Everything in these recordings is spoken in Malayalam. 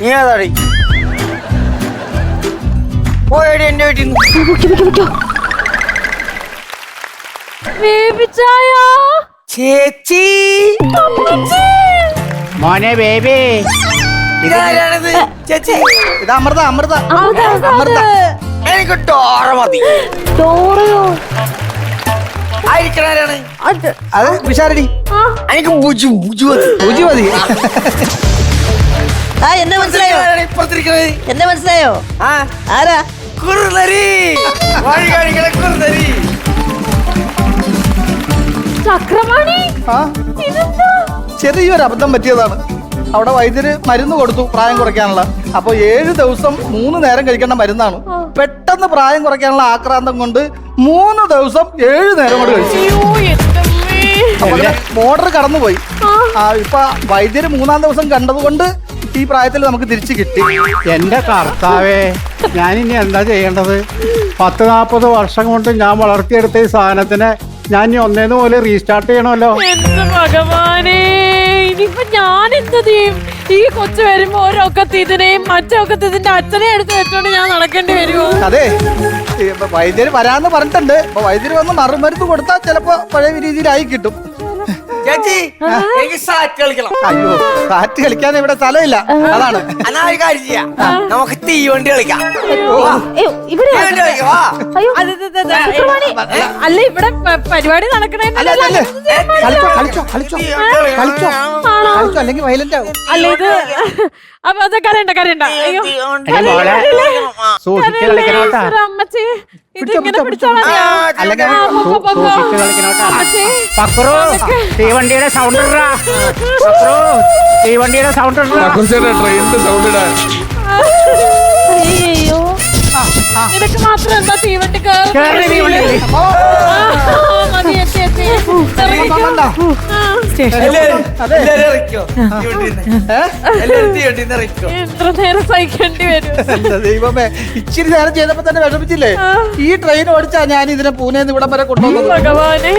നീ ഏതാടി പോയടി എന്റെ വീട്ടിൽ ചേച്ചി മോനെ ബേബി ഇതാരാണിത് ചേച്ചി? ഇത് അമൃത അമൃത അമൃത. എനിക്ക് ഡോറ മതി. ആയിരിക്കണാരാണ്? അത് വിശാരടി. എനിക്ക് ബുജു ബുജു മതി. ബുജു മതി. എന്നെ മനസ്സിലായോ? ഇപ്പുറത്തിരിക്കണത് എന്നെ മനസ്സിലായോ? ആ ആരാ? കുറുനരി വഴി കാണിക്കണ കുറുനരി. ചക്രവാണി ആ ചെറിയൊരു അബദ്ധം പറ്റിയതാണ്. അവിടെ വൈദ്യര് മരുന്ന് കൊടുത്തു പ്രായം കുറയ്ക്കാനുള്ള. അപ്പൊ 7 ദിവസം 3 നേരം കഴിക്കേണ്ട മരുന്നാണ്. പെട്ടെന്ന് പ്രായം കുറയ്ക്കാനുള്ള ആക്രാന്തം കൊണ്ട് 3 ദിവസം 7 നേരം കൊണ്ട് കഴിച്ചു. മോഡർ കടന്നുപോയി. ഇപ്പൊ വൈദ്യര് 3-ാം ദിവസം കണ്ടതുകൊണ്ട് ഈ പ്രായത്തിൽ നമുക്ക് തിരിച്ചു കിട്ടി. എന്റെ കർത്താവേ, ഞാനിനി എന്താ ചെയ്യേണ്ടത്? 40-40 വർഷം കൊണ്ട് ഞാൻ വളർത്തിയെടുത്ത ഈ സാധനത്തിനെ ഞാൻ ഇനി ഒന്നേന്ന് പോലെ റീസ്റ്റാർട്ട് ചെയ്യണമല്ലോ. എന്റെ ഭഗവാനേ, ഇനിയിപ്പൊ ഞാൻ എന്ത് ചെയ്യും? ഈ കൊച്ചു വരുമ്പോ ഓരോക്കത്ത് ഇതിനെയും മറ്റൊക്കത്ത് ഇതിന്റെ അച്ഛനെ എടുത്ത് വെച്ചോണ്ട് ഞാൻ നടക്കേണ്ടി വരുമോ? അതെ, വൈദ്യര് വരാന്ന് പറഞ്ഞിട്ടുണ്ട്. അപ്പൊ വൈദ്യര് വന്ന് മറുമരുന്ന് കൊടുത്താൽ ചിലപ്പോ പഴയ രീതിയിലായി കിട്ടും. ചേച്ചി എനിക്ക് സാറ്റ് കളിക്കണം. അയ്യോ, സാറ്റ് കളിക്കാൻ ഇവിടെ സ്ഥലമില്ല. അതാണ്. എന്നാ ഒരു കാര്യം ചെയ്യാം, നമുക്ക് തീവണ്ടി കളിക്കാം. ഇവിടെ തീവണ്ടി കളിക്കാം, വാ. അല്ല, ഇവിടെ പരിപാടി നടക്കണേ. അല്ല അല്ല അല്ല, കളിച്ചോ കളിച്ചോ കളിച്ചോ കളിച്ചോ കളിച്ചോ, അല്ലെങ്കിൽ വയലന്റ് ആവും. അല്ല ഇത് അപ്പൊ അത് കരയണ്ട കരയണ്ട. അയ്യോ എടി മോളെ, സൂക്ഷിച്ച് കളിക്കണോട്ടാ. അമ്മച്ചി ഇതിങ്ങനെ പിടിച്ചാ മതിയോ? അല്ലെങ്കിൽ സൂക്ഷിച്ച് കളിക്കണോട്ടാ. പക്രു, തീവണ്ടിയുടെ സൗണ്ട് ഇടാ. പക്രു, തീവണ്ടിയുടെ സൗണ്ട് ഇടാ. ട്രെയിനിന്റെ സൗണ്ട് ഇടാൻ. അയ്യോ, നിനക്ക് മാത്രം എന്താ തീവണ്ടി കേറി തീവണ്ടി. മതി, എത്തി എത്തി. എല്ലാരും ഇറക്കിയോ തീവണ്ടിന്ന്? എല്ലാരും തീവണ്ടിന്ന് ഇറക്കിയോ? എത്ര നേരം സഹിക്കേണ്ടി വരും? എന്റെ ദൈവമേ, ഇച്ചിരി നേരം ചെയ്തപ്പോ തന്നെ വിഷമിച്ചില്ലേ? ഈ ട്രെയിൻ ഓടിച്ചാ ഞാൻ ഇതിനെ പൂനെന്ന് ഇവിടം വരെ കൊണ്ടുപോകുന്നത്. ഭഗവാനെ,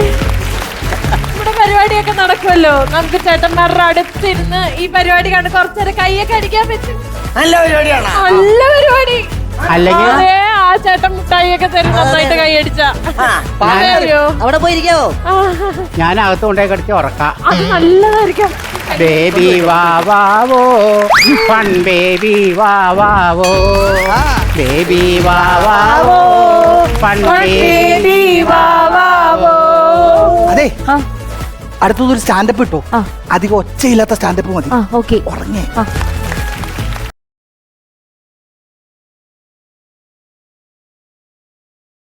ഇവിടെ പരിപാടിയൊക്കെ നടക്കുമല്ലോ. നമുക്ക് ചേട്ടന്മാരുടെ അടുത്തിരുന്ന് ഈ പരിപാടി കണ്ട് കുറച്ചേരം കൈയൊക്കെ അടിക്കാൻ പറ്റും. നല്ല പരിപാടിയാണ്. നല്ല പരിപാടി. അല്ലെങ്കിൽ അതെ, ആ ചേട്ടൻ മുട്ടായിയൊക്കെ തരും നന്നായിട്ട് കൈയടിച്ച. അവിടെ പോയിരിക്കാവോ? ഞാൻ അകത്ത് കൊണ്ടുപോയി കടിച്ച് ഉറക്കാം. അത് നല്ലതായിരിക്കും. ബേബി വാ വാവോ, ഫൺ ബേബി വാ വാവോ, ബേബി വാ വാവോ, ഫൺ ബേബി വാ വാവോ. അതെ, അടുത്തതൊരു സ്റ്റാൻഡപ്പ് ഇട്ടോ. അധികം ഒച്ചയില്ലാത്ത സ്റ്റാൻഡപ്പ് മതി. ഓക്കെ. ഉറങ്ങേ.